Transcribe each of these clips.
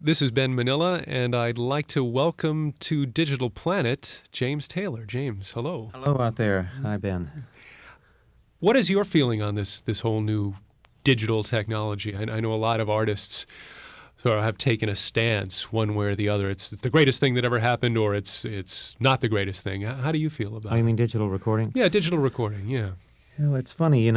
This is Ben Manila, and I'd like to welcome to Digital Planet James Taylor. James, hello. Hello out there. Hi, Ben. What is your feeling on this whole new digital technology? I know a lot of artists sort of have taken a stance one way or the other. It's the greatest thing that ever happened, or it's not the greatest thing. How do you feel Oh, about you it? mean digital recording? Yeah, digital recording. Yeah. Well, it's funny,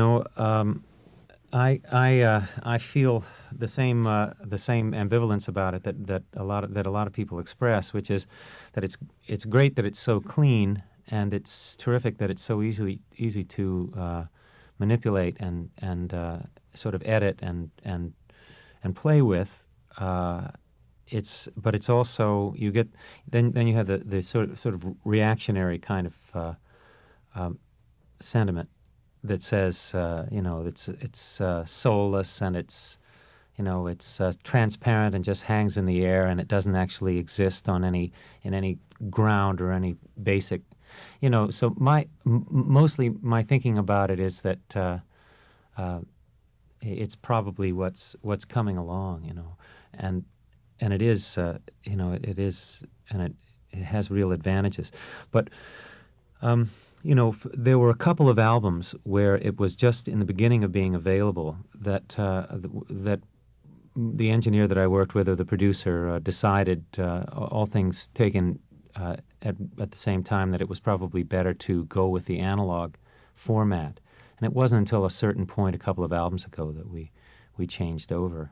I feel the same ambivalence about it that a lot of people express, which is that it's great that it's so clean, and it's terrific that it's so easy to manipulate and sort of edit and play with. But it's also you get then you have the sort of reactionary kind of um, sentiment that says it's soulless, and it's transparent and just hangs in the air, and it doesn't actually exist in any ground or any basic, so mostly my thinking about it is that uh, it's probably what's coming along, and and it is it is, and it has real advantages. But there were a couple of albums where it was just in the beginning of being available that the engineer that I worked with, or the producer, decided, all things taken at the same time, that it was probably better to go with the analog format. And it wasn't until a certain point, a couple of albums ago, that we changed over.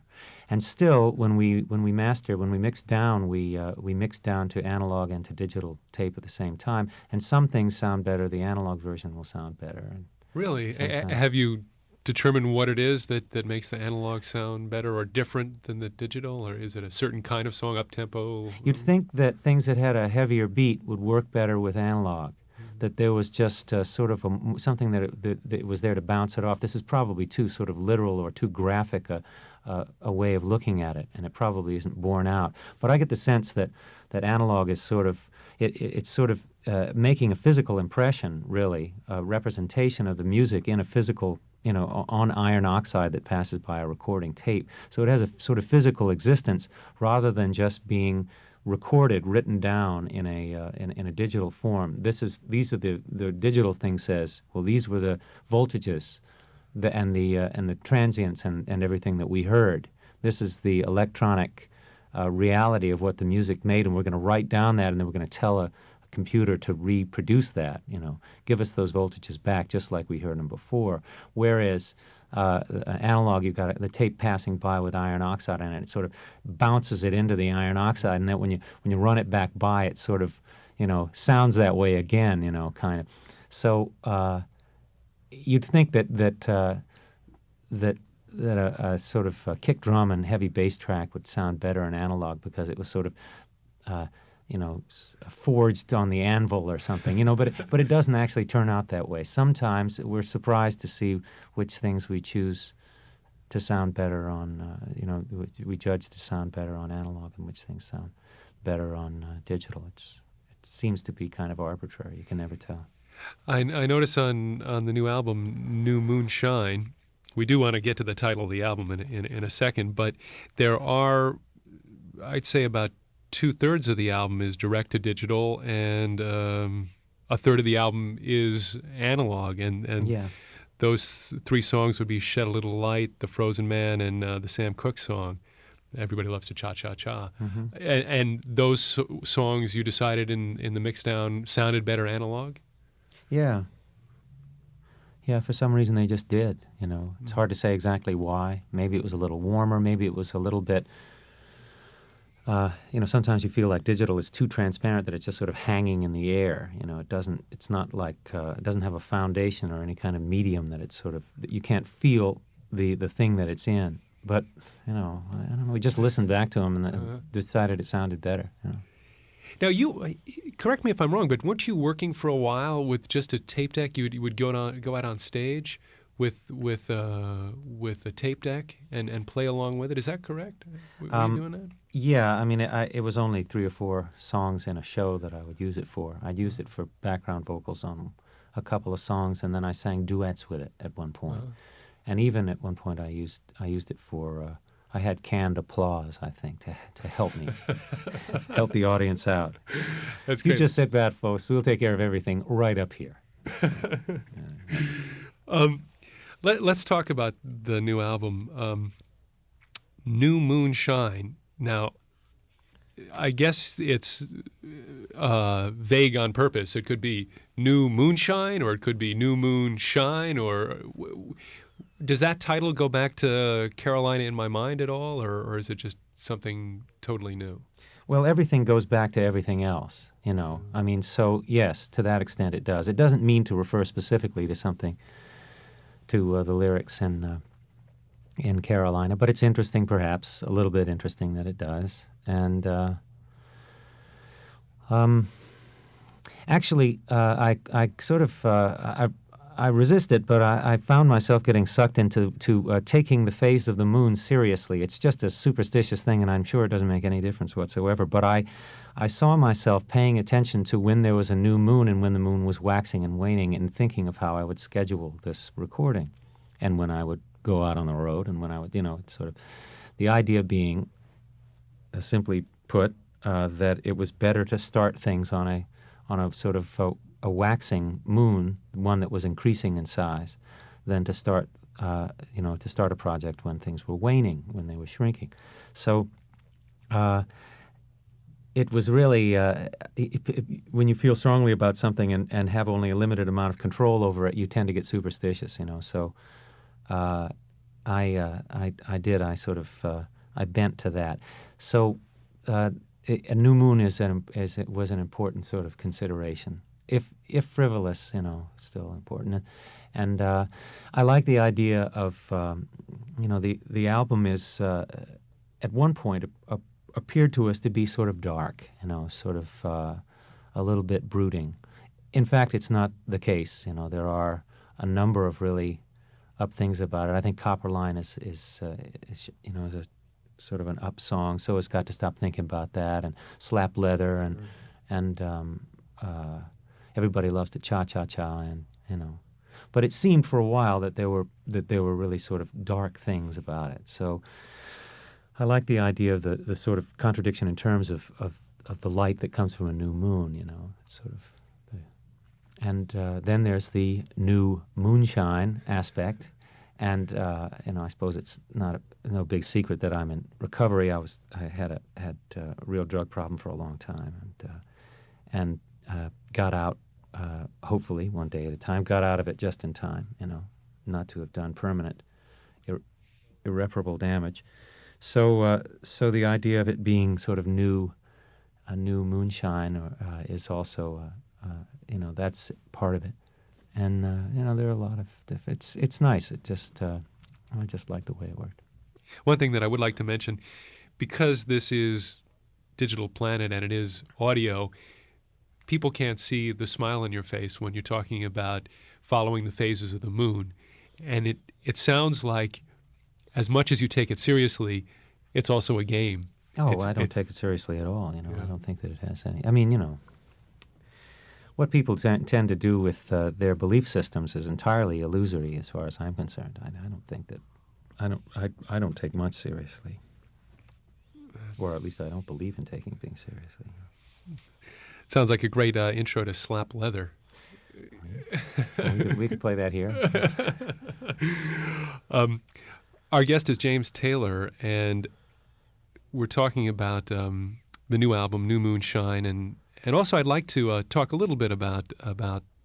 And still, when we mix down, we mix down to analog and to digital tape at the same time. And some things sound better. The analog version will sound better. And Really? sometimes Have you determined what it is that makes the analog sound better or different than the digital, or is it a certain kind of song, up tempo? you'd think that things that had a heavier beat would work better with analog. That there was just sort of something that was there to bounce it off. This is probably too sort of literal or too graphic a way of looking at it, and it probably isn't borne out. But I get the sense that analog is sort of it's sort of making a physical impression, really, a representation of the music in a physical, on iron oxide that passes by a recording tape. So it has a sort of physical existence rather than just being recorded, written down in a digital form. These are the digital thing says, well, these were the voltages, and the transients and everything that we heard. This is the electronic reality of what the music made, and we're going to write down that, and then we're going to tell a computer to reproduce that. Give us those voltages back, just like we heard them before. Whereas analog, you've got the tape passing by with iron oxide in it. It sort of bounces it into the iron oxide, and then when you run it back by, it sort of sounds that way again. Kind of. So you'd think that a sort of kick drum and heavy bass track would sound better in analog, because it was sort of forged on the anvil or something, but it doesn't actually turn out that way. Sometimes we're surprised to see which things we choose to sound better on, we judge to sound better on analog, and which things sound better on digital. It seems to be kind of arbitrary. You can never tell. I notice on the new album, New Moonshine, we do want to get to the title of the album in a second, but there are, I'd say, about two-thirds of the album is direct to digital, and a third of the album is analog, and Yeah. those three songs would be Shed a Little Light, The Frozen Man, and the Sam Cooke song, Everybody Loves to Cha-Cha-Cha. Hmm. And those songs, you decided in the mixdown, sounded better analog? Yeah. Yeah, for some reason they just did. It's hard to say exactly why. Maybe it was a little warmer. Maybe it was a little bit. Sometimes you feel like digital is too transparent, that it's just sort of hanging in the air. It's not like, it doesn't have a foundation or any kind of medium that it's sort of, that you can't feel the thing that it's in. But, I don't know, we just listened back to them and decided it sounded better. Now, you correct me if I'm wrong, but weren't you working for a while with just a tape deck? You would go out on stage with a tape deck and play along with it. Is that correct? Were you doing that? Yeah, I mean, it was only 3 or 4 songs in a show that I would use it for. I'd use it for background vocals on a couple of songs, and then I sang duets with it at one point. Uh-huh. And even at one point, I used it for I had canned applause, I think, to help me, help the audience out. That's You great. just sit back, folks. We'll take care of everything right up here. Let's talk about the new album, New Moon Shine. Now, I guess it's vague on purpose. It could be New Moonshine, or it could be New Moon Shine, or does that title go back to Carolina in My Mind at all, or is it just something totally new? Well, everything goes back to everything else, you know. I mean, so yes, to that extent it does. It doesn't mean to refer specifically to something, to the lyrics in Carolina, but it's interesting, perhaps a little bit interesting that it does. And actually, I sort of I resist it, but I found myself getting sucked into taking the phase of the moon seriously. It's just a superstitious thing, and I'm sure it doesn't make any difference whatsoever. But I saw myself paying attention to when there was a new moon and when the moon was waxing and waning, and thinking of how I would schedule this recording, and when I would go out on the road, and when I would, you know, sort of the idea being, simply put, that it was better to start things on a sort of a waxing moon, one that was increasing in size, than to start to start a project when things were waning, when they were shrinking. So it was really when you feel strongly about something and have only a limited amount of control over it, you tend to get superstitious, you know. So I bent to that. So a new moon was an important sort of consideration, if frivolous, you know, still important. And I like the idea of the album is at one point appeared to us to be sort of dark, you know, sort of a little bit brooding. In fact, it's not the case. You know, there are a number of really up things about it. I think Copperline is a sort of an up song. So It's Got to Stop Thinking About That, and Slap Leather, and Everybody Loves to Cha Cha Cha, and you know. But it seemed for a while that there were really sort of dark things about it. So I like the idea of the sort of contradiction in terms of the light that comes from a new moon, you know. It's sort of and then there's the new moonshine aspect, and I suppose it's no big secret that I'm in recovery. I had a real drug problem for a long time, and got out hopefully one day at a time. Got out of it just in time, you know, not to have done permanent, irreparable damage. So the idea of it being sort of a new moonshine is also that's part of it. And there are a lot of it's nice. It just I just like the way it worked. One thing that I would like to mention, because this is Digital Planet and it is audio, people can't see the smile on your face when you're talking about following the phases of the moon. And it sounds like, as much as you take it seriously, it's also a game. Oh, I don't take it seriously at all. You know, yeah. I don't think that it has any. I mean, you know, what people tend to do with their belief systems is entirely illusory, as far as I'm concerned. I don't think that. I don't take much seriously, or at least I don't believe in taking things seriously. Sounds like a great intro to Slap Leather. Well, we could play that here. Our guest is James Taylor, and we're talking about the new album, New Moonshine, and also I'd like to talk a little bit about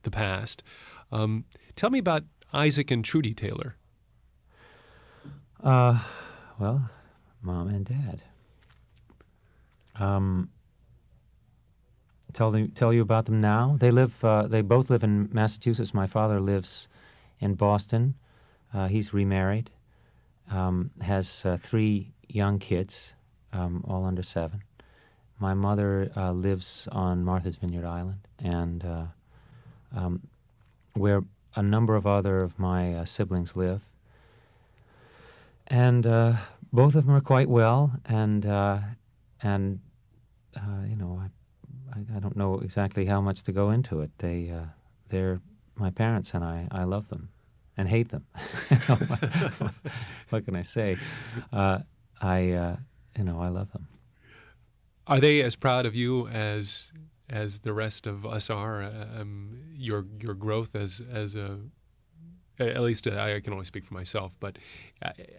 the past. Tell me about Isaac and Trudy Taylor. Well, Mom and Dad. Tell you about them now. They both live in Massachusetts. My father lives in Boston. He's remarried. Has 3 young kids, all under 7. My mother lives on Martha's Vineyard Island, and where a number of other of my siblings live. And both of them are quite well, and I don't know exactly how much to go into it. They're my parents, and I love them and hate them. What can I say? I love them. Are they as proud of you as the rest of us are? Your growth as a at least I can only speak for myself, but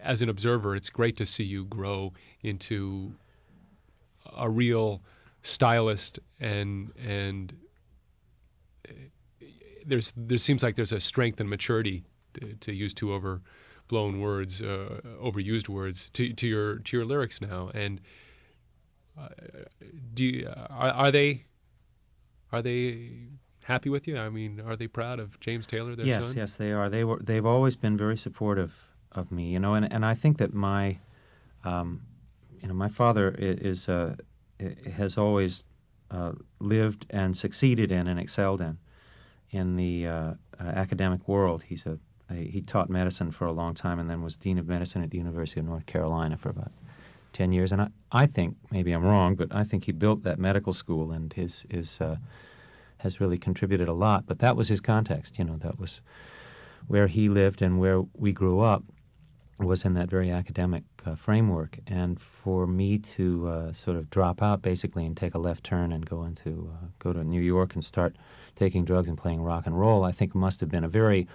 as an observer, it's great to see you grow into a real stylist, and there seems like there's a strength and maturity to use two overblown words, overused words to your lyrics now. And are they happy with you? I mean, are they proud of James Taylor, their son? Yes, they are. They've always been very supportive of me, and I think that my father has always lived and succeeded in and excelled in the academic world. He taught medicine for a long time and then was dean of medicine at the University of North Carolina for about 10 years. And I think, maybe I'm wrong, but I think he built that medical school, and has really contributed a lot. But that was his context, that was where he lived and where we grew up, was in that very academic framework. And for me to sort of drop out basically and take a left turn and go to New York and start taking drugs and playing rock and roll, I think must have been a very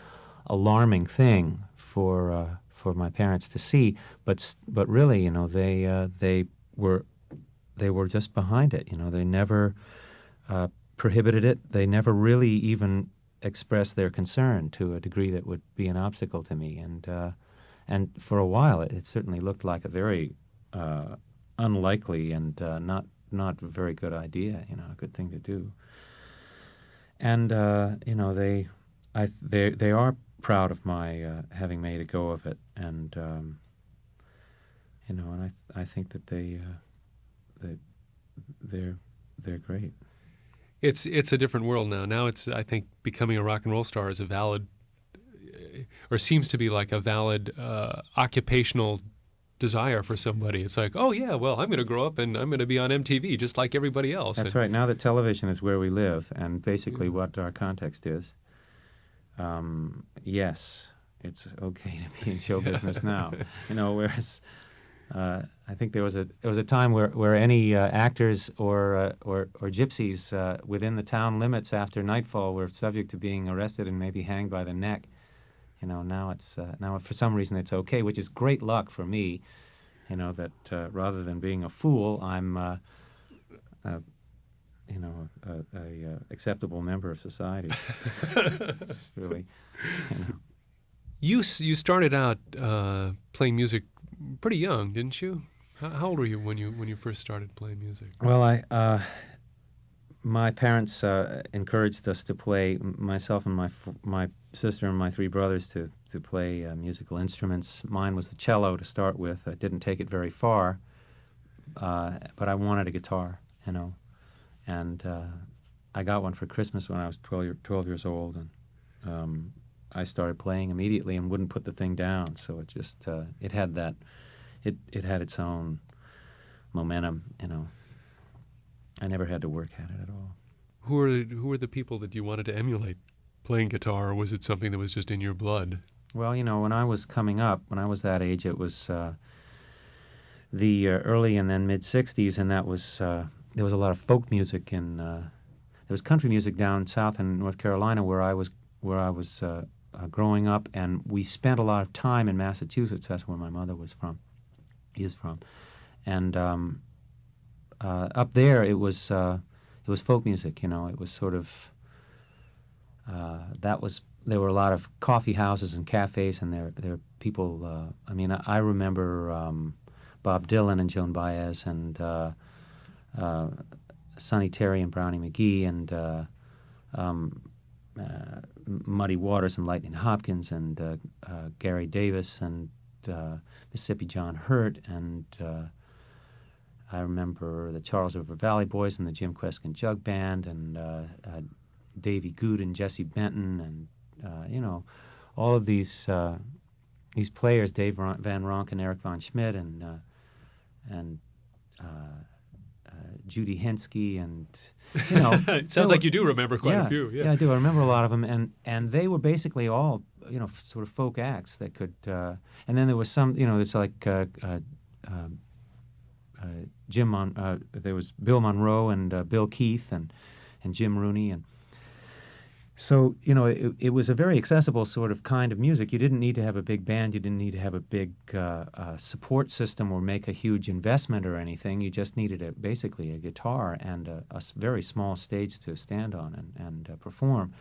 alarming thing for my parents to see. But really, they were just behind it. They never prohibited it. They never really even expressed their concern to a degree that would be an obstacle to me. And for a while, it certainly looked like a very unlikely and not a very good idea, a good thing to do. And they are proud of my having made a go of it, and and I think that they're great. It's a different world now. Now it's, I think, becoming a rock and roll star is a valid, or seems to be like a valid occupational desire for somebody. It's like, oh yeah, well, I'm going to grow up and I'm going to be on MTV just like everybody else. That's right. Now that television is where we live, and basically what our context is, yes, it's okay to be in show business now. Whereas I think there was a time where any actors or gypsies within the town limits after nightfall were subject to being arrested and maybe hanged by the neck. Now now for some reason it's okay, which is great luck for me. That rather than being a fool, I'm a acceptable member of society. It's really, You started out playing music pretty young, didn't you? How old were you when you first started playing music? Well, my parents encouraged us to play, myself and my sister and my three brothers, to play musical instruments. Mine was the cello to start with. I didn't take it very far, but I wanted a guitar, and I got one for Christmas when I was 12 years old, and I started playing immediately and wouldn't put the thing down. So it just it had its own momentum, I never had to work at it at all. Who were the people that you wanted to emulate playing guitar, or was it something that was just in your blood? Well, when I was coming up, when I was that age, it was the early and then mid-'60s, and that was there was a lot of folk music, and there was country music down south in North Carolina where I was growing up, and we spent a lot of time in Massachusetts. That's where my mother is from, and up there it was folk music. It was sort of there were a lot of coffee houses and cafes, and there people. I remember Bob Dylan and Joan Baez and Sonny Terry and Brownie McGee and Muddy Waters and Lightning Hopkins and Gary Davis and Mississippi John Hurt, and I remember the Charles River Valley Boys and the Jim Kweskin Jug Band, and Davy Good and Jesse Benton, and all of these players, Dave Van Ronk and Eric Von Schmidt, and Judy Henske, and It sounds like you do remember quite a few. Yeah, I do. I remember a lot of them, and they were basically all sort of folk acts that could. And then there was some, it's like there was Bill Monroe and Bill Keith and Jim Rooney. And so, it was a very accessible sort of kind of music. You didn't need to have a big band. You didn't need to have a big support system or make a huge investment or anything. You just needed basically a guitar and a very small stage to stand on and perform.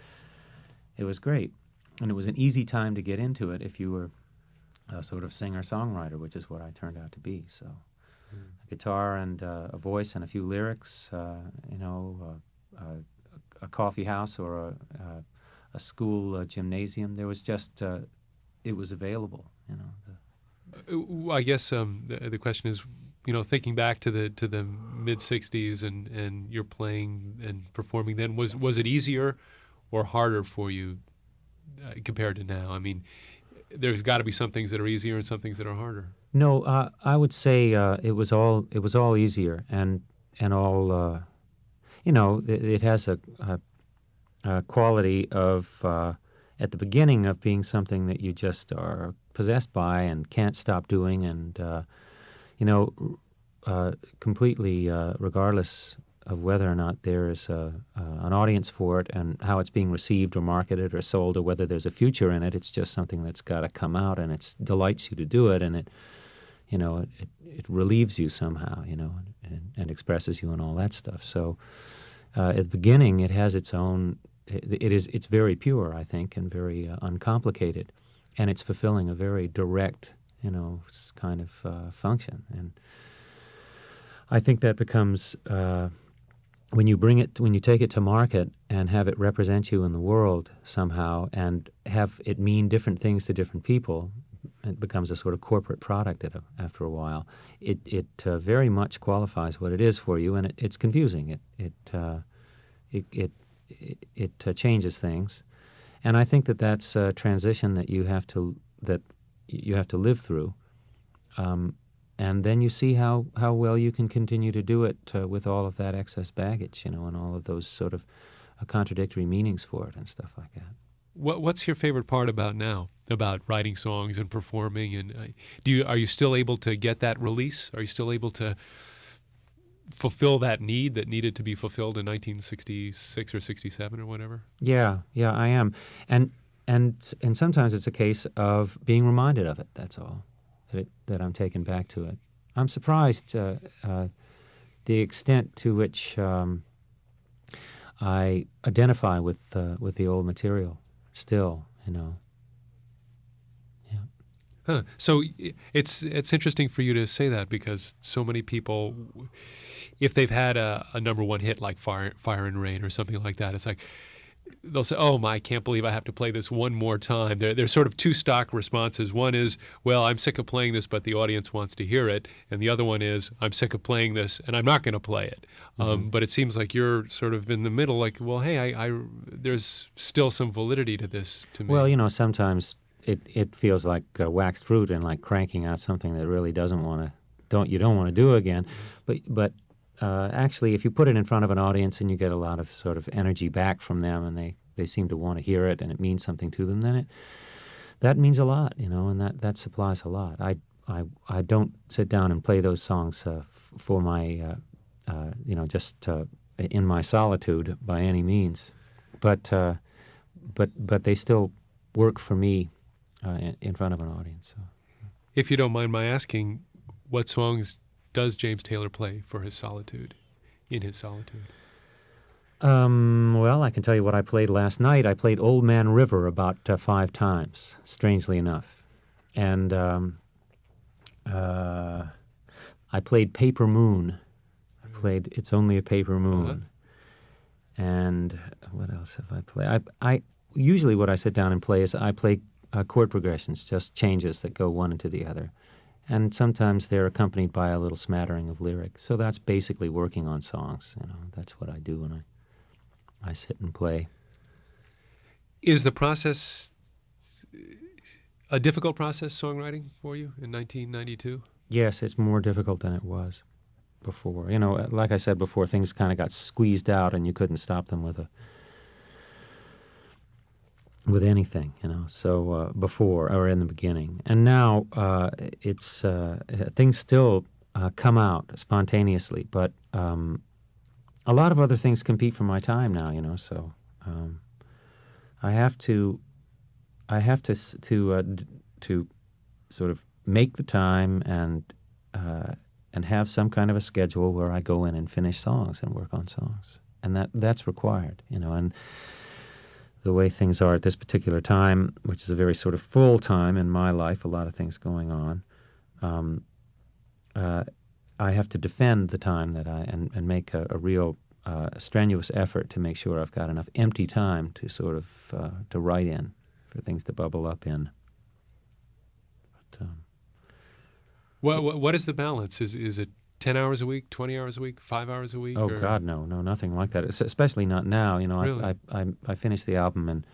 It was great. And it was an easy time to get into it if you were a sort of singer-songwriter, which is what I turned out to be. So a guitar and a voice and a few lyrics, a coffee house or a school gymnasium. There was just, it was available, I guess the question is, thinking back to the mid-'60s and you're playing and performing then, was it easier or harder for you compared to now? I mean, there's got to be some things that are easier and some things that are harder. No, I would say it was all easier and all. It has a quality of at the beginning of being something that you just are possessed by and can't stop doing, and completely regardless of whether or not there is an audience for it and how it's being received or marketed or sold or whether there's a future in it. It's just something that's got to come out, and it delights you to do it, and it relieves you somehow, and expresses you and all that stuff. So at the beginning, it has its own. It's very pure, I think, and very uncomplicated, and it's fulfilling a very direct, kind of function. And I think that becomes when you take it to market and have it represent you in the world somehow, and have it mean different things to different people. It becomes a sort of corporate product after a while. It very much qualifies what it is for you, and it's confusing. It changes things, and I think that's a transition that you have to live through, and then you see how well you can continue to do it with all of that excess baggage, and all of those sort of contradictory meanings for it and stuff like that. What's your favorite part about writing songs and performing? And are you still able to get that release? Are you still able to fulfill that need that needed to be fulfilled in 1966 or 67 or whatever? Yeah, I am, and sometimes it's a case of being reminded of it. That's all that I'm taken back to it. I'm surprised the extent to which I identify with the old material. Still, Yeah. Huh. So it's interesting for you to say that, because so many people, if they've had a number one hit like Fire and Rain or something like that, it's like they'll say, "Oh my, I can't believe I have to play this one more time." There's sort of two stock responses. One is, "Well, I'm sick of playing this, but the audience wants to hear it," and the other one is, "I'm sick of playing this, and I'm not going to play it." But it seems like you're sort of in the middle. Like, well, hey, there's still some validity to this to me. Well, sometimes it feels like waxed fruit and like cranking out something that really you don't want to do again. But actually, if you put it in front of an audience and you get a lot of sort of energy back from them, and they seem to want to hear it, and it means something to them, then that means a lot, and that supplies a lot. I don't sit down and play those songs for my just in my solitude by any means, but they still work for me in front of an audience. So. If you don't mind my asking, what songs does James Taylor play for his solitude, in his solitude? Well, I can tell you what I played last night. I played Old Man River about 5 times, strangely enough. And I played Paper Moon. I played It's Only a Paper Moon. And what else have I played? I usually what I sit down and play is I play chord progressions, just changes that go one into the other. And sometimes they're accompanied by a little smattering of lyric. So that's basically working on songs. That's what I do when I sit and play. Is the process a difficult process, songwriting, for you in 1992? Yes, it's more difficult than it was before. Like I said before, things kind of got squeezed out and you couldn't stop them with anything, so before or in the beginning. And now it's things still come out spontaneously. But a lot of other things compete for my time now, you know. So I have to to sort of make the time and have some kind of a schedule where I go in and finish songs and work on songs, and that's required, you know. And the way things are at this particular time, which is a very sort of full time in my life, a lot of things going on, I have to defend the time that and make a real strenuous effort to make sure I've got enough empty time to sort of to write in, for things to bubble up in. But, what is the balance? Is it 10 hours a week, 20 hours a week, 5 hours a week? oh God, no, nothing like that. Especially not now. You know, Really? I finished the album, and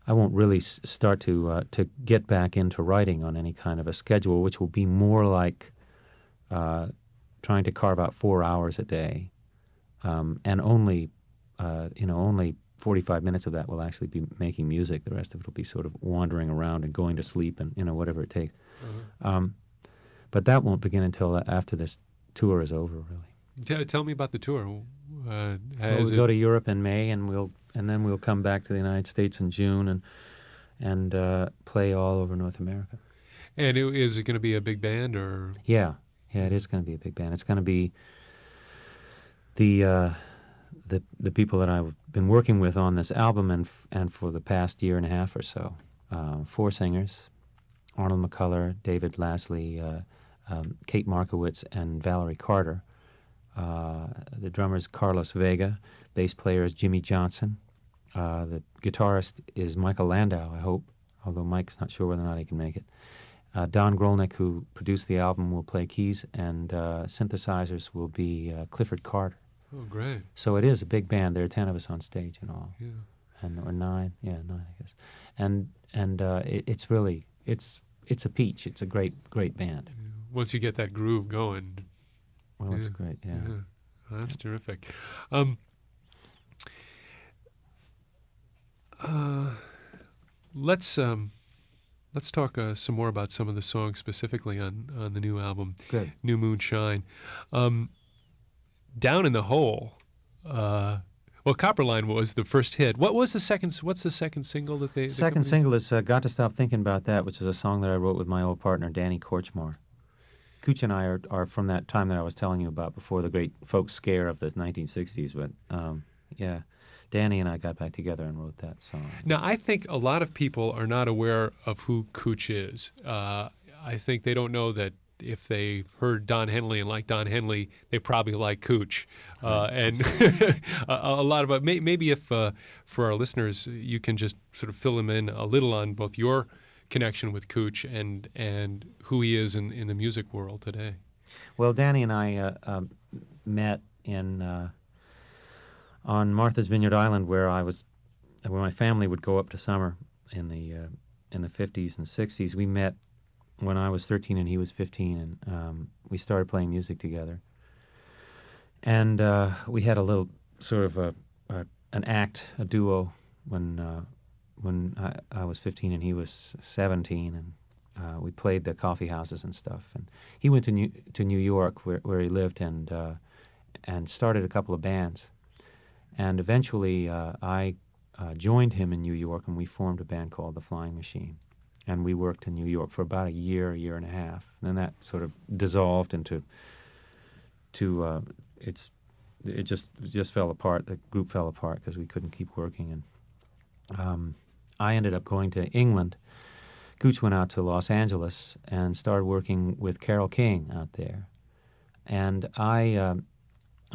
I won't really start to get back into writing on any kind of a schedule, which will be more like trying to carve out 4 hours a day, and only 45 minutes of that will actually be making music. The rest of it will be sort of wandering around and going to sleep and, you know, whatever it takes. But that won't begin until after this tour is over, really. Tell me about the tour. Well, we go to Europe in May, and then we'll come back to the United States in June and play all over North America. And is it going to be a big band, or? Yeah, it is going to be a big band. It's going to be the people that I've been working with on this album and for the past year and a half or so. 4 singers: Arnold McCuller, David Lasley, Kate Markowitz, and Valerie Carter. The drummer is Carlos Vega. Bass player is Jimmy Johnson. The guitarist is Michael Landau, I hope, although Mike's not sure whether or not he can make it. Don Grolnick, who produced the album, will play keys, and synthesizers will be Clifford Carter. Oh, great. So it is a big band. There are 10 of us on stage in all. Yeah. Or 9. Yeah, 9, I guess. And it's really, it's a peach. It's a great band. Yeah. Once you get that groove going. Well, it's great, yeah. Well, that's terrific. Let's talk some more about some of the songs specifically on the new album, Good. New Moonshine. Down in the Hole. Well, Copperline was the first hit. What's the second single that they? Second single is Got to Stop Thinking About That, which is a song that I wrote with my old partner, Danny Korchmar. Cooch and I are from that time that I was telling you about before the great folk scare of the 1960s. But, yeah, Danny and I got back together and wrote that song. Now, I think a lot of people are not aware of who Cooch is. I think they don't know that if they heard Don Henley and like Don Henley, they probably like Cooch. And a lot of maybe if for our listeners, you can just sort of fill them in a little on both your connection with Cooch and who he is in the music world today. Well, Danny and I met on Martha's Vineyard Island, where my family would go up to summer in the 50s and 60s. We met when I was 13 and he was 15, and we started playing music together. And we had a little sort of an act, a duo, when I was 15 and he was 17, and we played the coffee houses and stuff. And he went to New York, where he lived, and started a couple of bands. And eventually, I joined him in New York, and we formed a band called The Flying Machine. And we worked in New York for about a year and a half. And then that sort of dissolved into it just fell apart. The group fell apart because we couldn't keep working. And I ended up going to England. Cooch went out to Los Angeles and started working with Carole King out there. And I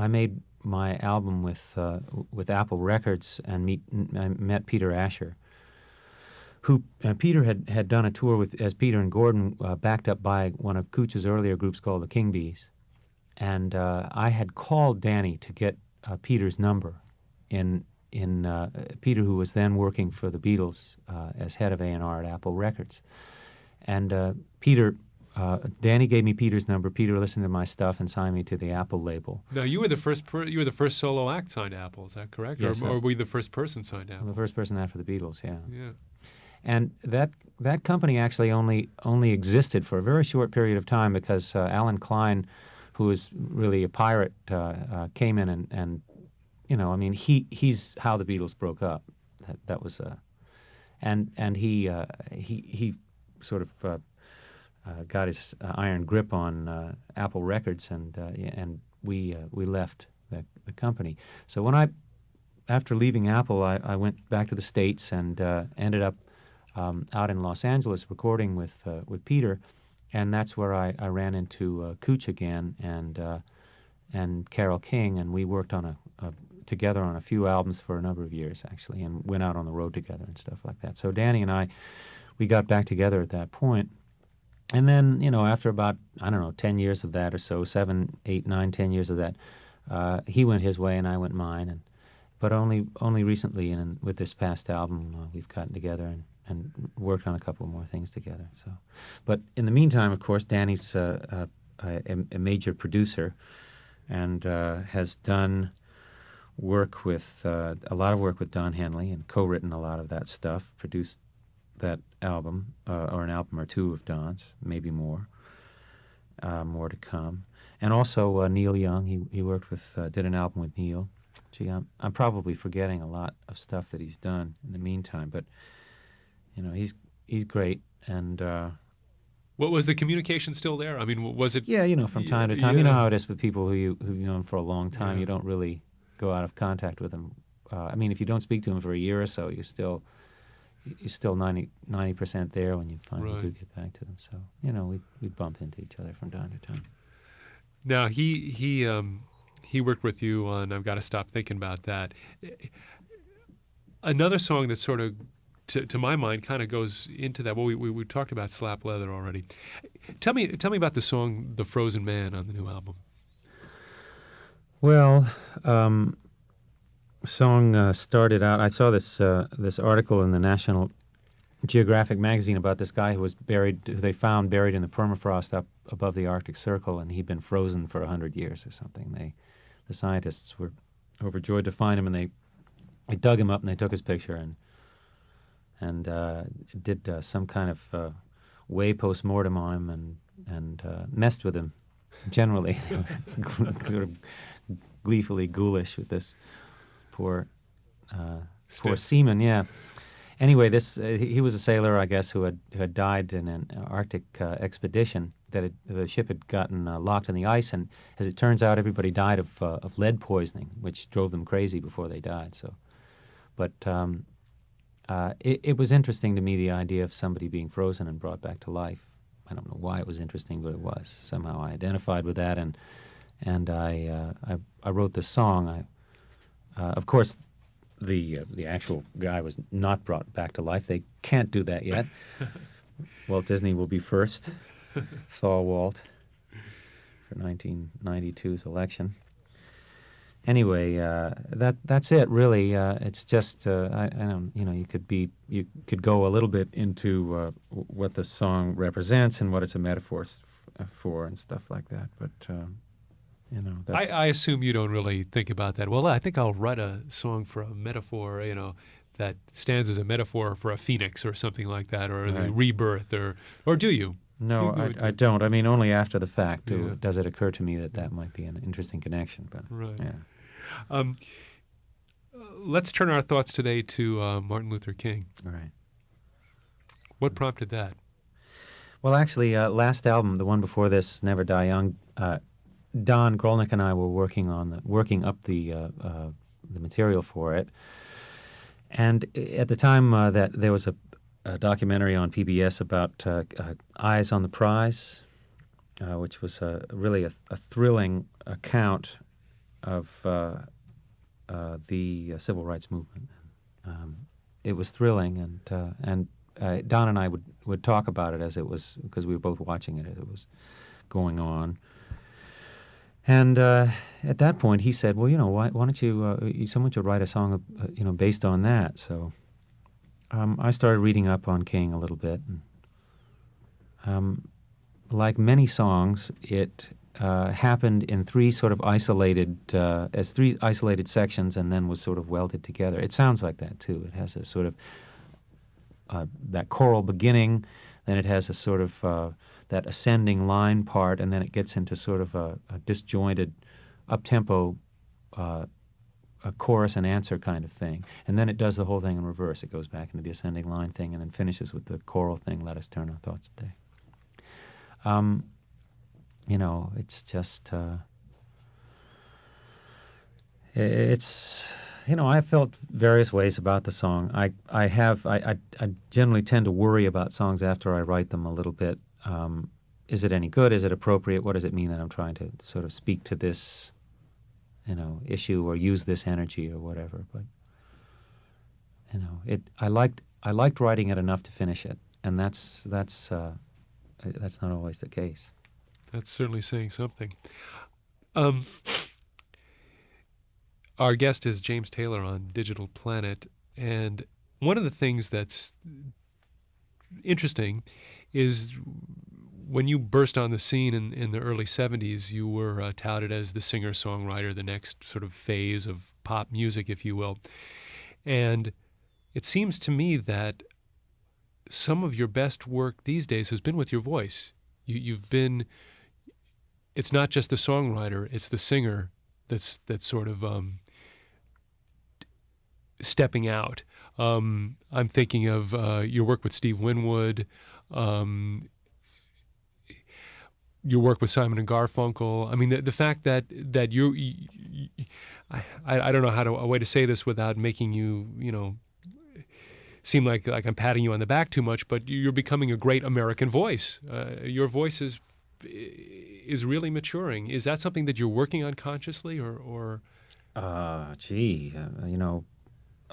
made my album with Apple Records, and I met Peter Asher, who Peter had done a tour as Peter and Gordon, backed up by one of Cooch's earlier groups called the King Bees. And I had called Danny to get Peter's number in Peter, who was then working for the Beatles as head of A&R at Apple Records. And Danny gave me Peter's number. Peter listened to my stuff and signed me to the Apple label. Now, you were the first solo act signed to Apple. Is that correct? Yes, or were you the first person signed to Apple? I'm the first person after the Beatles. Yeah. Yeah. And that company actually only existed for a very short period of time because Alan Klein, who was really a pirate, came in and I mean, he's how the Beatles broke up. That was and he sort of got his iron grip on Apple Records, and we left the company. So after leaving Apple, I went back to the States and ended up out in Los Angeles recording with Peter, and that's where I ran into Cooch again and Carole King, and we worked on together on a few albums for a number of years actually, and went out on the road together and stuff like that. So Danny and we got back together at that point. And then, after about, 10 years of that or so, 7, 8, 9, 10 years of that, he went his way and I went mine. But only recently, and with this past album, we've gotten together and worked on a couple more things together. So, but in the meantime, of course, Danny's a major producer and has done work with a lot of work with Don Henley and co-written a lot of that stuff, produced that album or an album or two of Don's, maybe more to come. And also Neil Young, he worked with did an album with Neil. Gee, I'm probably forgetting a lot of stuff that he's done in the meantime, but he's great. And what was the communication still there? I mean, was it? Yeah, from time to time. Yeah. You know how it is with people who've known for a long time. Yeah. You don't really go out of contact with them. I mean, if you don't speak to them for a year or so, you're still 90% there when you finally do get back to them. So we bump into each other from time to time. Now he worked with you on "I've Got to Stop Thinking About That." Another song that sort of, to my mind, kind of goes into that. Well, we talked about "Slap Leather" already. Tell me about the song "The Frozen Man" on the new album. Well, song started out. I saw this article in the National Geographic magazine about this guy who they found buried in the permafrost up above the Arctic Circle, and he'd been frozen for 100 years or something. The scientists were overjoyed to find him, and they dug him up and they took his picture and did some kind of way post-mortem on him and messed with him. Generally, sort of gleefully ghoulish with this poor seaman. Yeah. Anyway, he was a sailor, I guess, who had died in an Arctic expedition. The ship had gotten locked in the ice, and as it turns out, everybody died of lead poisoning, which drove them crazy before they died. So, but it was interesting to me, the idea of somebody being frozen and brought back to life. I don't know why it was interesting, but it was. Somehow I identified with that, and I wrote this song. Of course, the actual guy was not brought back to life. They can't do that yet. Walt Disney will be first. Thaw Walt for 1992's election. Anyway, that's it really. It's just I don't you could go a little bit into what the song represents and what it's a metaphor for and stuff like that. But that's... I assume you don't really think about that. Well, I think I'll write a song for a metaphor, that stands as a metaphor for a phoenix or something like that, or the rebirth, or do you? No, I don't. I mean, only after the fact does it occur to me that might be an interesting connection. But yeah. Let's turn our thoughts today to Martin Luther King. All right. What prompted that? Well, actually, last album, the one before this, Never Die Young, Don Grolnick and I were working up the material for it. And at the time that there was a documentary on PBS about Eyes on the Prize, which was really a thrilling account of the civil rights movement. It was thrilling, and Don and I would talk about it as it was, because we were both watching it as it was going on. And at that point, he said, "Well, why don't you? Someone should write a song, based on that." So I started reading up on King a little bit. And, like many songs, it happened in three isolated sections, and then was sort of welded together. It sounds like that too. It has a sort of that choral beginning, then it has a sort of that ascending line part, and then it gets into sort of a disjointed, up-tempo a chorus and answer kind of thing. And then it does the whole thing in reverse. It goes back into the ascending line thing and then finishes with the choral thing, let us turn our thoughts today. It's just, I felt various ways about the song. I generally tend to worry about songs after I write them a little bit. Is it any good? Is it appropriate? What does it mean that I'm trying to sort of speak to this, issue or use this energy or whatever? But, I liked writing it enough to finish it, and that's not always the case. That's certainly saying something. Our guest is James Taylor on Digital Planet, and one of the things that's interesting is when you burst on the scene in the early 70s, you were touted as the singer-songwriter, the next sort of phase of pop music, if you will. And it seems to me that some of your best work these days has been with your voice. You've been, it's not just the songwriter, it's the singer that's sort of stepping out. I'm thinking of your work with Steve Winwood, your work with Simon and Garfunkel. I mean, the fact that you I don't know a way to say this without making you seem like I'm patting you on the back too much, but you're becoming a great American voice. Your voice is really maturing. Is that something that you're working on consciously, or?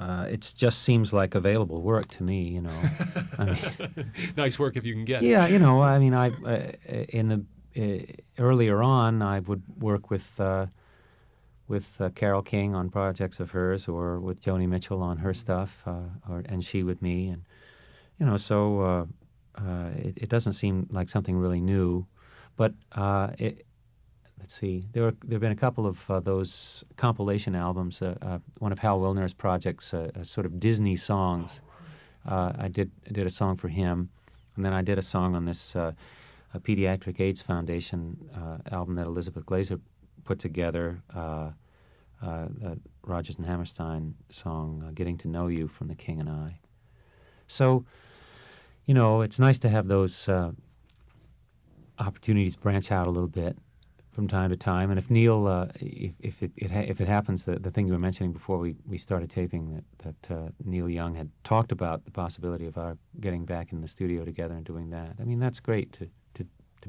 It just seems like available work to me. I mean, nice work if you can get. Yeah, I mean, earlier on, I would work with Carole King on projects of hers, or with Joni Mitchell on her stuff, and she with me, and so it doesn't seem like something really new, but let's see, there have been a couple of those compilation albums. One of Hal Wilner's projects, sort of Disney songs. I did a song for him, and then I did a song on this a Pediatric AIDS Foundation album that Elizabeth Glaser put together, Rodgers and Hammerstein song, Getting to Know You, from The King and I. So, it's nice to have those opportunities branch out a little bit from time to time. And if Neil, if it happens, the thing you were mentioning before we started taping, that Neil Young had talked about the possibility of our getting back in the studio together and doing that. I mean, that's great to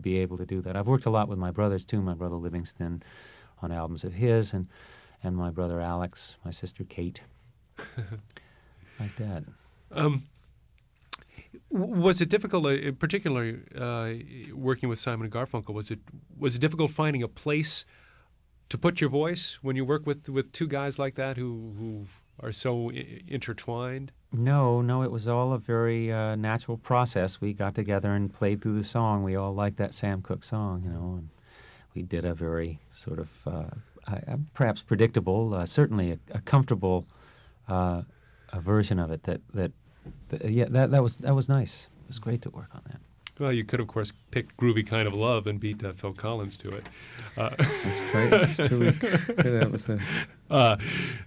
be able to do that. I've worked a lot with my brothers too. My brother Livingston on albums of his, and my brother Alex, my sister Kate, like that. Was it difficult, particularly working with Simon and Garfunkel? Was it difficult finding a place to put your voice when you work with two guys like that who are so intertwined? No, it was all a very natural process. We got together and played through the song. We all liked that Sam Cooke song, and we did a very sort of perhaps predictable, certainly a comfortable a version of it. That was nice. It was great to work on that. Well, you could, of course, pick Groovy Kind of Love and beat Phil Collins to it. That's right. That's true. That was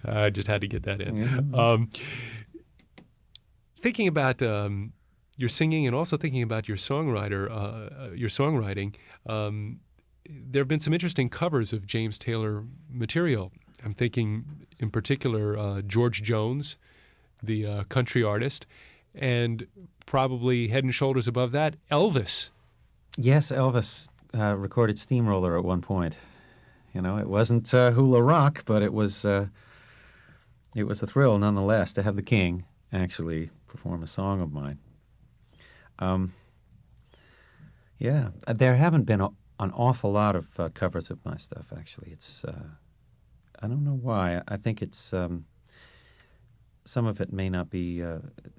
I just had to get that in. Yeah. Thinking about your singing and also thinking about your songwriting, there have been some interesting covers of James Taylor material. I'm thinking, in particular, George Jones, the country artist, and probably head and shoulders above that, Elvis. Yes, Elvis recorded Steamroller at one point. It wasn't hula rock, but it was a thrill nonetheless to have the King actually perform a song of mine. There haven't been an awful lot of covers of my stuff, actually. It's I don't know why. I think it's some of it may not be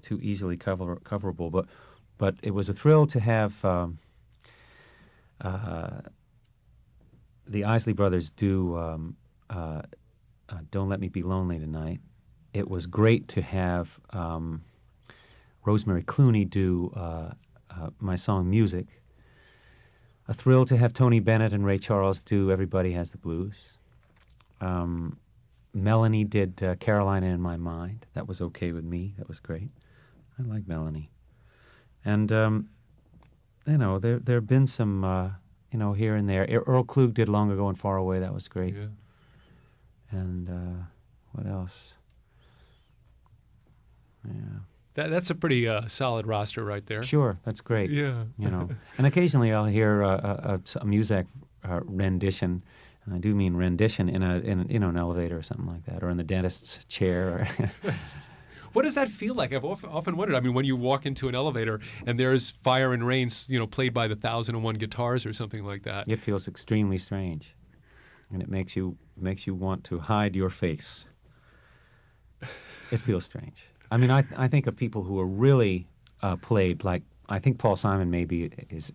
too easily coverable, but it was a thrill to have the Isley Brothers do Don't Let Me Be Lonely Tonight. It was great to have Rosemary Clooney do my song Music. A thrill to have Tony Bennett and Ray Charles do Everybody Has the Blues. Melanie did Carolina in My Mind. That was okay with me. That was great. I like Melanie. And, there have been some, here and there. Earl Klug did Long Ago and Far Away. That was great. Yeah. And what else? Yeah. That's a pretty solid roster right there. Sure, that's great. Yeah. And occasionally I'll hear a music rendition, and I do mean rendition in an elevator or something like that, or in the dentist's chair. What does that feel like? I've often wondered. I mean, when you walk into an elevator and there's Fire and Rain, played by the 1001 guitars or something like that. It feels extremely strange, and it makes you want to hide your face. It feels strange. I mean, I think of people who are really played, like, I think Paul Simon maybe is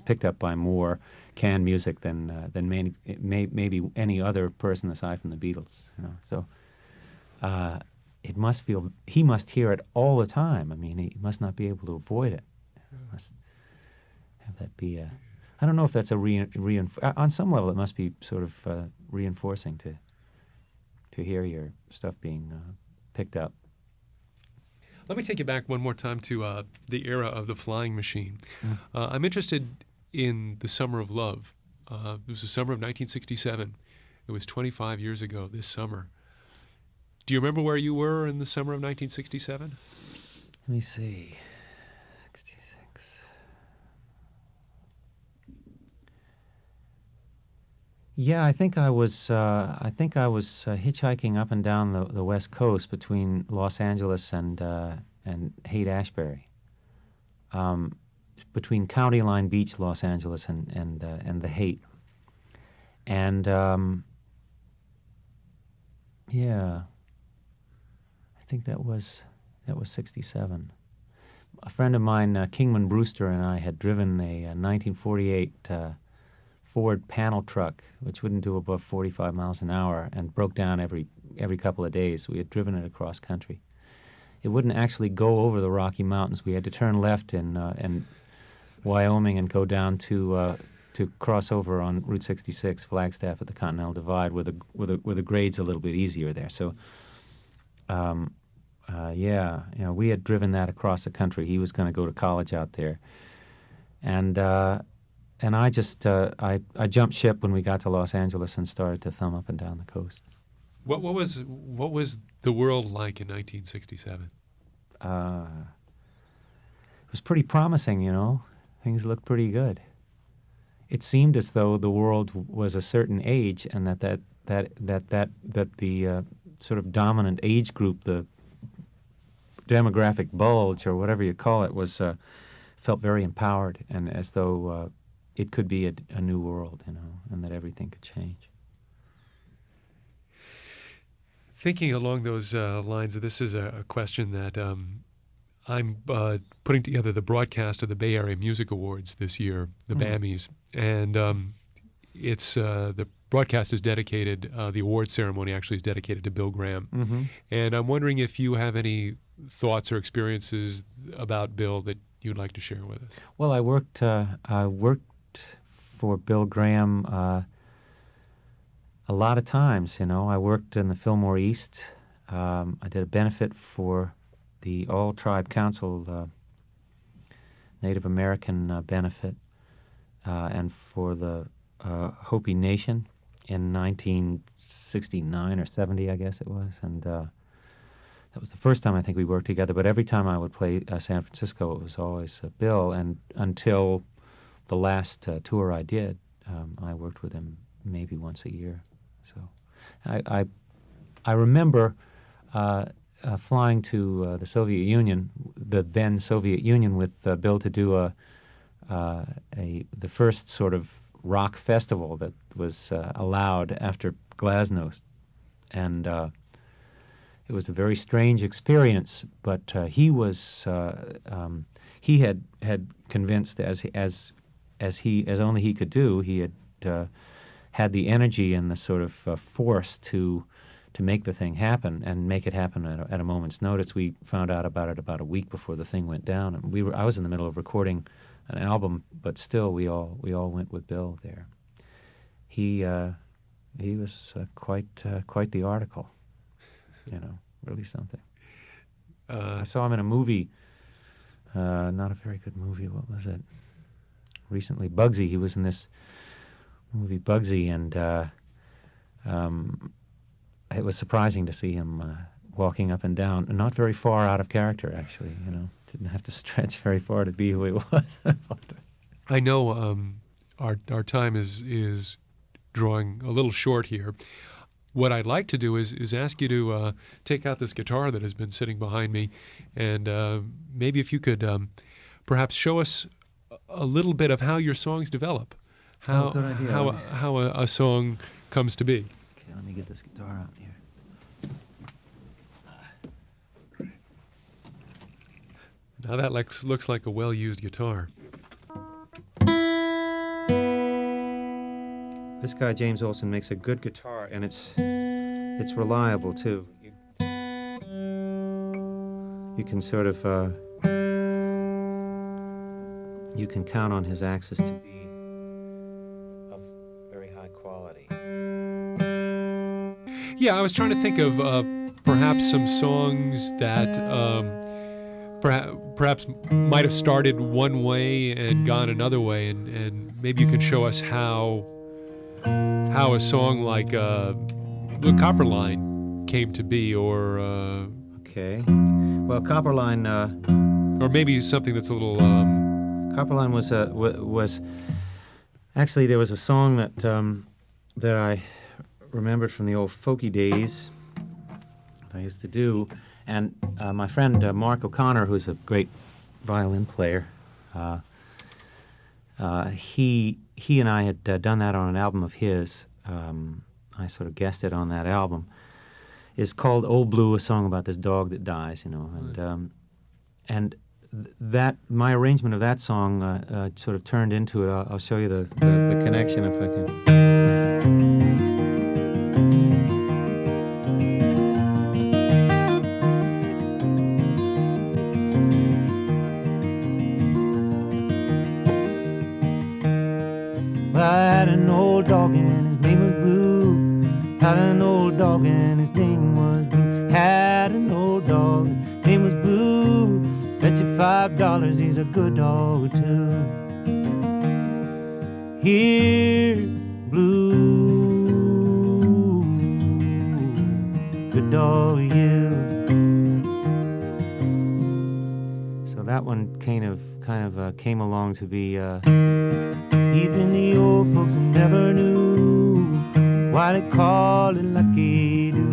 picked up by more canned music than maybe any other person aside from the Beatles. So it must feel, he must hear it all the time. I mean, he must not be able to avoid it. Must have that be a, I don't know if that's a on some level it must be sort of reinforcing to hear your stuff being picked up. Let me take you back one more time to the era of the flying machine. I'm interested in the Summer of Love. It was the summer of 1967. It was 25 years ago this summer. Do you remember where you were in the summer of 1967? Let me see. 66. Yeah, I think I was hitchhiking up and down the West Coast between Los Angeles and Haight-Ashbury, between County Line Beach, Los Angeles, and the Haight, and yeah, I think that was 67. A friend of mine, Kingman Brewster, and I had driven a 1948. Ford panel truck, which wouldn't do above 45 miles an hour, and broke down every couple of days. We had driven it across country. It wouldn't actually go over the Rocky Mountains. We had to turn left in Wyoming and go down to cross over on Route 66, Flagstaff at the Continental Divide, where the grade's a little bit easier there. So, we had driven that across the country. He was going to go to college out there, and I just I jumped ship when we got to Los Angeles and started to thumb up and down the coast. What was the world like in 1967? It was pretty promising, Things looked pretty good. It seemed as though the world was a certain age, and that the sort of dominant age group, the demographic bulge or whatever you call it, was felt very empowered, and as though it could be a new world, and that everything could change. Thinking along those lines, this is a question that I'm putting together the broadcast of the Bay Area Music Awards this year, the BAMIs, and it's the broadcast is dedicated, the award ceremony actually is dedicated to Bill Graham. And I'm wondering if you have any thoughts or experiences about Bill that you'd like to share with us. Well, I worked for Bill Graham a lot of times. I worked in the Fillmore East. I did a benefit for the All-Tribe Council Native American benefit, and for the Hopi Nation in 1969 or 70, I guess it was. And that was the first time I think we worked together. But every time I would play San Francisco, it was always Bill. And until the last tour I did, I worked with him maybe once a year. So I remember flying to the Soviet Union, the then Soviet Union, with Bill to do the first sort of rock festival that was allowed after Glasnost, and it was a very strange experience. But he was he had convinced, as only he could do. He had had the energy and the sort of force to make the thing happen and make it happen at a moment's notice. We found out about it about a week before the thing went down, and I was in the middle of recording an album, but still we all went with Bill there. He was quite the article, really something. I saw him in a movie, not a very good movie. What was it? Recently, Bugsy. He was in this movie Bugsy, and it was surprising to see him walking up and down, and not very far out of character, actually. Didn't have to stretch very far to be who he was. I know our time is drawing a little short here. What I'd like to do is ask you to take out this guitar that has been sitting behind me, and maybe if you could perhaps show us a little bit of how your songs develop, how good idea. how a song comes to be. Okay, let me get this guitar out here. Now that looks like a well-used guitar. This guy James Olson makes a good guitar, and it's reliable too. You can sort of you can count on his axis to be of very high quality. Yeah, I was trying to think of perhaps some songs that perhaps might have started one way and gone another way, and maybe you can show us how a song like The Copper Line came to be, or Okay. Well, Copperline, or maybe something that's a little Copperline was actually, there was a song that I remembered from the old folky days I used to do, and my friend Mark O'Connor, who's a great violin player, he and I had done that on an album of his. I sort of guessed it on that album. It's called Old Blue, a song about this dog that dies, and that my arrangement of that song sort of turned into it. I'll show you the connection if I can. I had an old dog and his name was Blue. Had an old dog and his name was Blue. Had an old dog, name was Blue. Bet you $5 he's a good dog too. Here, Blue, good dog you. So that one kind of came along to be. Even the old folks never knew why they call it lucky do.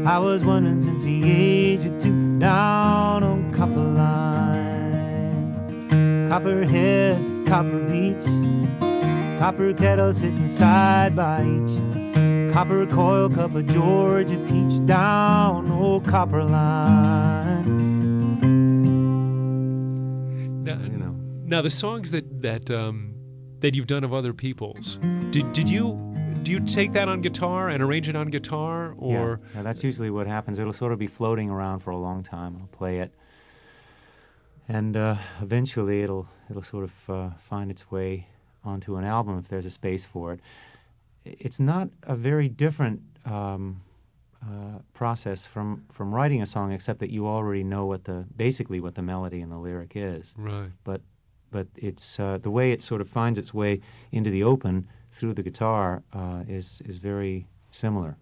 I was wondering since the age of 2, down on Copper Line. Copper head, copper beach, copper kettle sitting side by each, copper coil cup of Georgia peach, down old Copper Line. Now the songs that you've done of other people's, do you take that on guitar and arrange it on guitar, or? Yeah, that's usually what happens. It'll sort of be floating around for a long time. I'll play it, and eventually it'll sort of find its way onto an album if there's a space for it. It's not a very different process from writing a song, except that you already know basically what the melody and the lyric is. Right. But it's the way it sort of finds its way into the open through the guitar is very similar,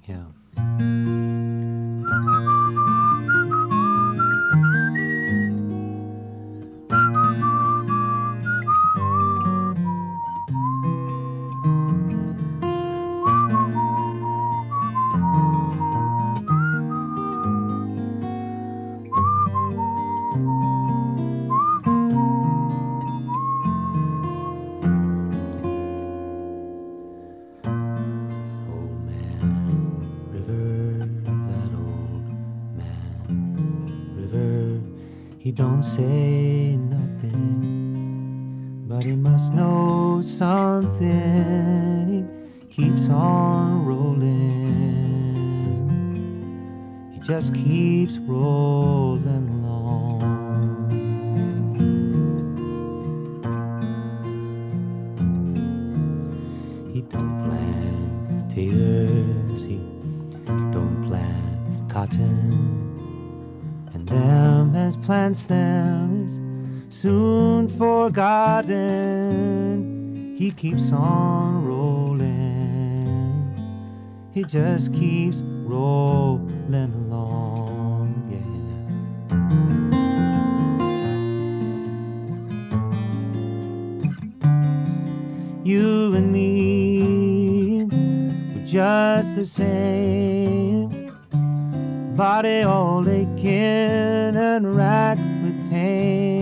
Yeah. He don't say nothing, but he must know something. He keeps on rolling. He just keeps rolling along. He don't plant taters, he don't plant cotton, and them as plants them is soon forgotten. He keeps on rolling, he just keeps rolling along, yeah. You and me, we're just the same, body all aching and racked with pain.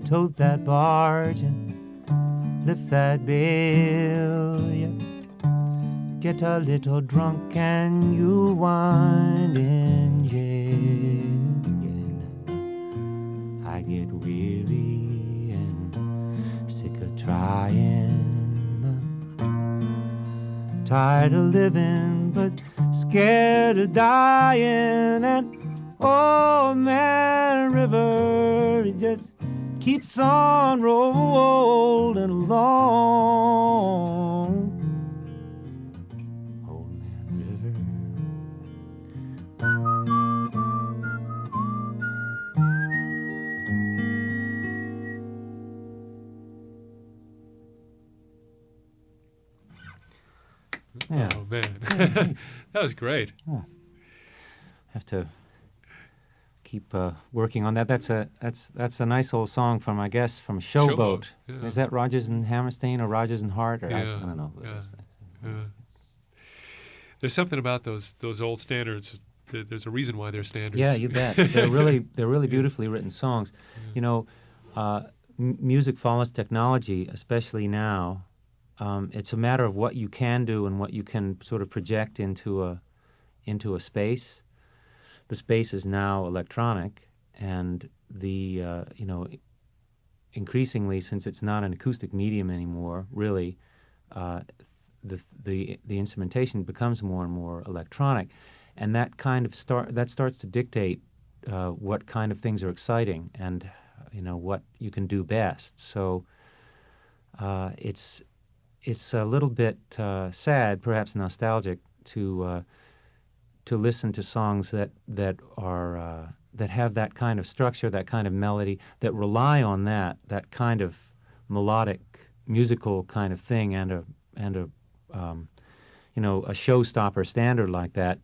Tote that barge and lift that bale, yeah. Get a little drunk and you wind in jail, yeah. I get weary and sick of trying, tired of living but scared of dying. And old man River, he just keeps on rolling along. Old man River. Yeah. Oh man, that was great. Oh. Have to keep working on that. That's a nice old song from, I guess, from Showboat. Yeah. Is that Rodgers and Hammerstein or Rodgers and Hart? Or Yeah. I don't know. Yeah. There's something about those old standards. There's a reason why they're standards. Yeah, you bet. They're really beautifully written songs. Yeah. You know, music follows technology, especially now. It's a matter of what you can do and what you can sort of project into a space. The space is now electronic, and the increasingly, since it's not an acoustic medium anymore, really, the instrumentation becomes more and more electronic, and that kind of starts to dictate what kind of things are exciting and what you can do best. So it's a little bit sad, perhaps nostalgic, to listen to songs that have that kind of structure, that kind of melody, that rely on that kind of melodic musical kind of thing, and a showstopper standard like that.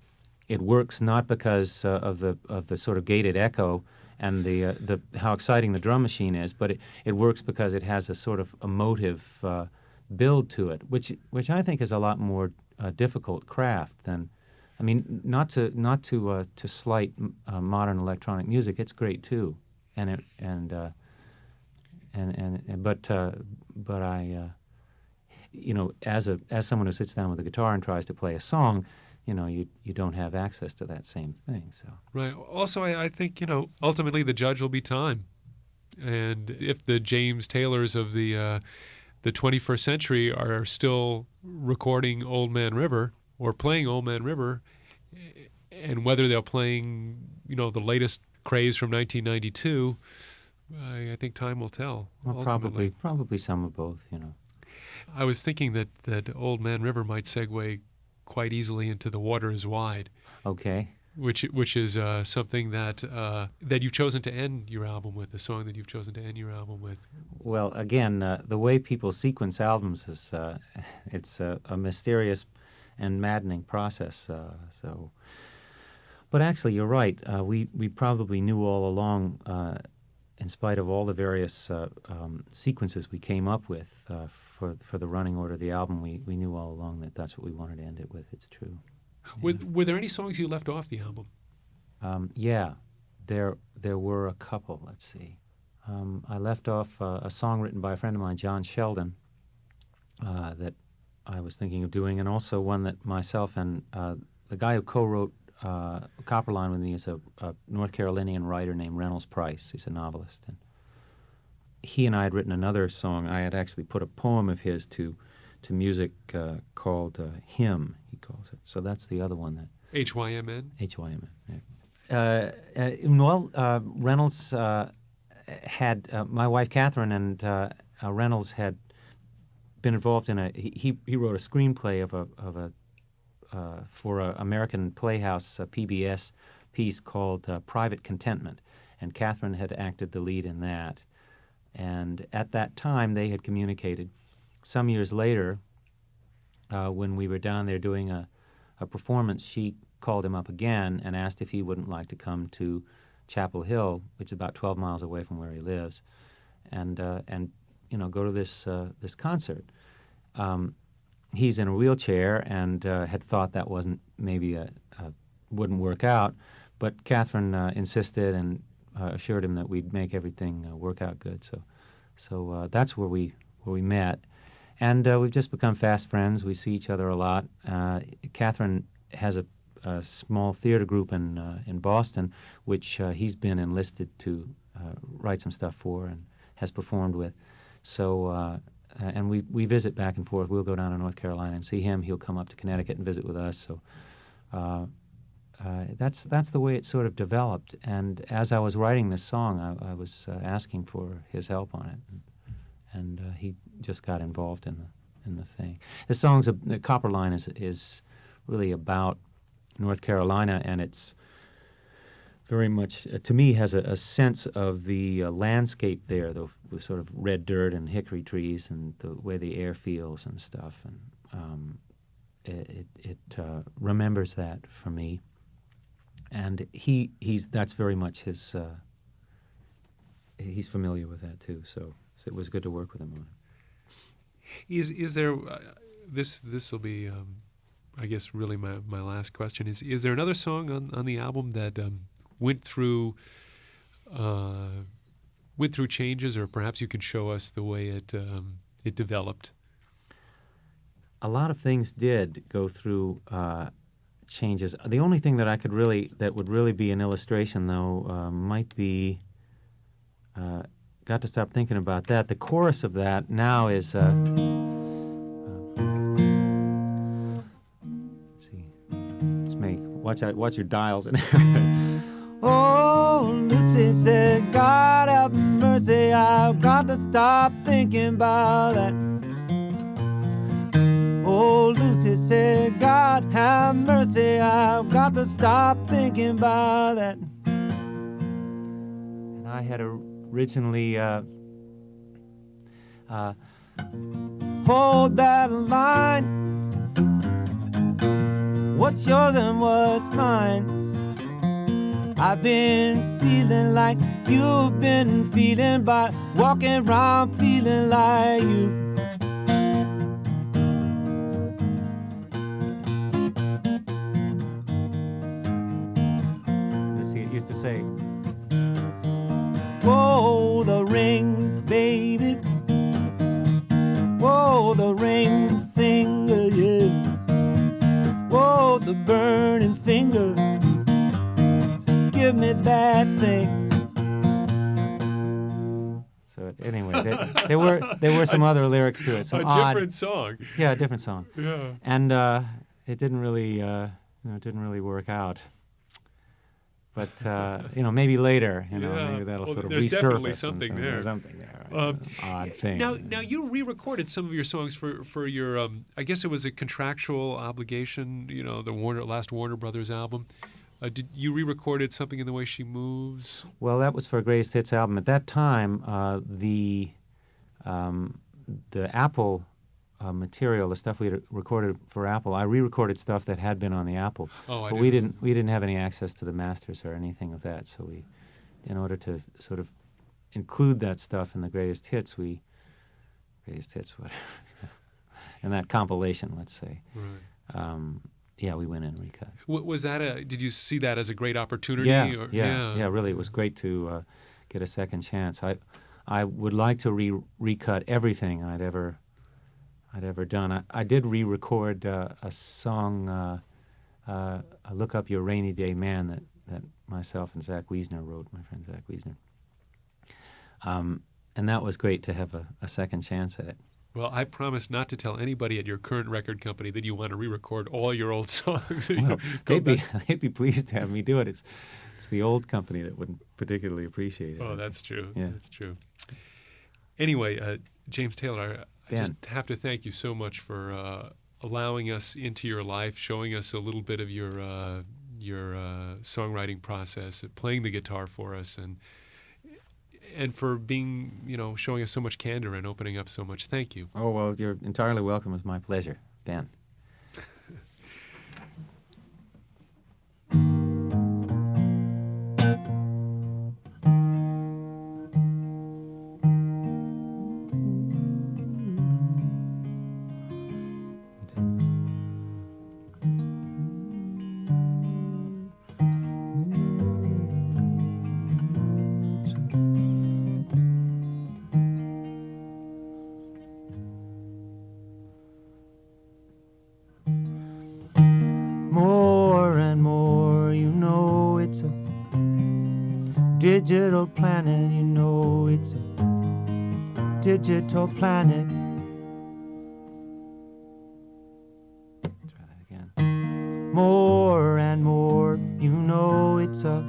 It works not because of the sort of gated echo and the how exciting the drum machine is, but it works because it has a sort of emotive build to it, which I think is a lot more difficult craft than. I mean, not to slight modern electronic music. It's great too, but I, as someone who sits down with a guitar and tries to play a song, you don't have access to that same thing. So right. Also, I think ultimately the judge will be time, and if the James Taylors of the 21st century are still recording Old Man River or playing Old Man River, and whether they're playing, the latest craze from 1992, I think time will tell. Well, probably some of both, I was thinking that Old Man River might segue quite easily into The Water Is Wide. Okay. Which is something that you've chosen to end your album with, a song that you've chosen to end your album with. Well, again, the way people sequence albums is it's a mysterious and maddening process. But actually, you're right. We probably knew all along, in spite of all the various sequences we came up with for the running order of the album, we knew all along that that's what we wanted to end it with. It's true. Were there any songs you left off the album? Yeah, there were a couple. Let's see. I left off a song written by a friend of mine, John Sheldon, that I was thinking of doing, and also one that myself and the guy who co-wrote Copperline with me is a North Carolinian writer named Reynolds Price. He's a novelist. And he and I had written another song. I had actually put a poem of his to music called Hymn, he calls it. So that's the other one that... HYMN? HYMN, yeah. Reynolds had... my wife, Catherine, and Reynolds had been involved in he wrote a screenplay for an American Playhouse PBS piece called Private Contentment, and Catherine had acted the lead in that. And at that time, they had communicated. Some years later, when we were down there doing a performance, she called him up again and asked if he wouldn't like to come to Chapel Hill, which is about 12 miles away from where he lives, and go to this concert. He's in a wheelchair and had thought that wasn't maybe wouldn't work out, but Catherine insisted and assured him that we'd make everything work out good. So that's where we met, and we've just become fast friends. We see each other a lot. Catherine has a small theater group in Boston, which he's been enlisted to write some stuff for and has performed with. So. And we visit back and forth. We'll go down to North Carolina and see him. He'll come up to Connecticut and visit with us. So that's the way it sort of developed. And as I was writing this song, I was asking for his help on it, and he just got involved in the thing. The Copper Line is really about North Carolina, and it's very much, to me, has a sense of the landscape there, the sort of red dirt and hickory trees and the way the air feels and stuff. And it remembers that for me. And that's very much his, he's familiar with that too, so it was good to work with him on it. Is there, this will be, I guess, really my last question, is there another song on the album that went through changes, or perhaps you could show us the way it developed? A lot of things did go through changes. The only thing that would really be an illustration, though, might be. Got to stop thinking about that. The chorus of that now is. Let's see. Let's make. Watch your dials in there. Oh, Lucy said, God have mercy, I've got to stop thinking about that. Oh, Lucy said, God have mercy, I've got to stop thinking about that. And I had originally hold that line. What's yours and what's mine? I've been feeling like you've been feeling by walking around feeling like you. Let's see, it used to say, whoa, the ring, baby. Whoa, the ring finger, yeah. Whoa, the burning finger. Give me that thing. So anyway, there were some other lyrics to it. Some a different song. Yeah, a different song. Yeah. And it didn't really work out. But maybe later, maybe that'll sort of there's resurface. Definitely something there. There's something there. Odd thing. Now you re-recorded some of your songs for your. I guess it was a contractual obligation. The last Warner Brothers album. Did you re-recorded something in The Way She Moves? Well, that was for a Greatest Hits album. At that time, the Apple material, the stuff we had recorded for Apple, I re-recorded stuff that had been on the Apple. Oh, but we didn't have any access to the masters or anything of that. So in order to sort of include that stuff in the Greatest Hits, whatever, in that compilation, let's say. Right. Yeah, we went in and recut. Was that did you see that as a great opportunity? Yeah, really, it was great to get a second chance. I would like to recut everything I'd ever done. I did re-record a song, Look Up Your Rainy Day Man, that myself and Zach Wiesner wrote, my friend Zach Wiesner. And that was great to have a second chance at it. Well, I promise not to tell anybody at your current record company that you want to re-record all your old songs. Well, Go they'd back. be pleased to have me do it. It's the old company that wouldn't particularly appreciate it. Oh, that's true. Yeah. That's true. Anyway, James Taylor, I just Ben. have to thank you so much for allowing us into your life, showing us a little bit of your songwriting process, playing the guitar for us, and for being, showing us so much candor and opening up so much. Thank you. Oh, well, you're entirely welcome. It's my pleasure, Ben. More and more, you know it's a digital planet, you know it's a digital planet. Let's try that again. More and more, you know it's a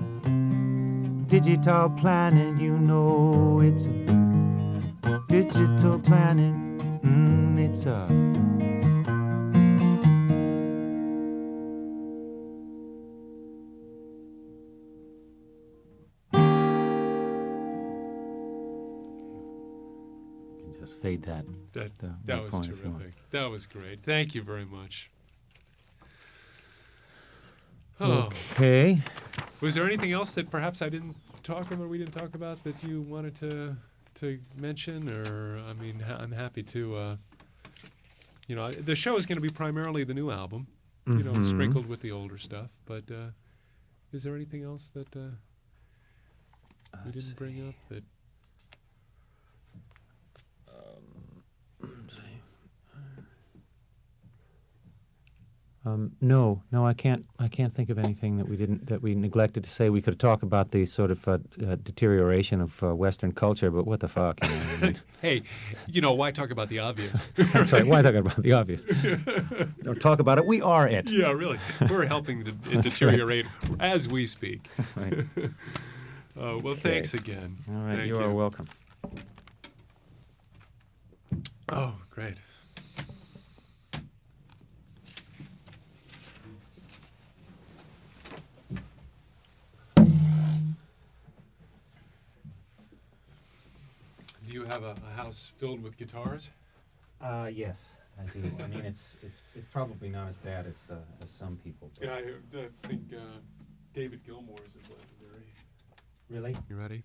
digital planet, you know it's a digital planet. It's a just fade that. That was microphone if you want. terrific. That was great. Thank you very much. Oh. Okay. Was there anything else that perhaps I didn't talk about or we didn't talk about that you wanted to mention? Or, I mean, I'm happy to, the show is going to be primarily the new album, sprinkled with the older stuff. But is there anything else that we didn't bring up that... No, I can't think of anything that we neglected to say. We could talk about the sort of deterioration of Western culture, but what the fuck? I mean, Hey, why talk about the obvious? that's right. Why talk about the obvious? Don't talk about it. We are it. Yeah, really. We're helping it deteriorate as we speak. Right. Well, thanks again. All right, Thank you are welcome. Oh, great. Do you have a house filled with guitars? Yes, I do. I mean, it's probably not as bad as some people. But Yeah, I think David Gilmour's is legendary. really? You ready?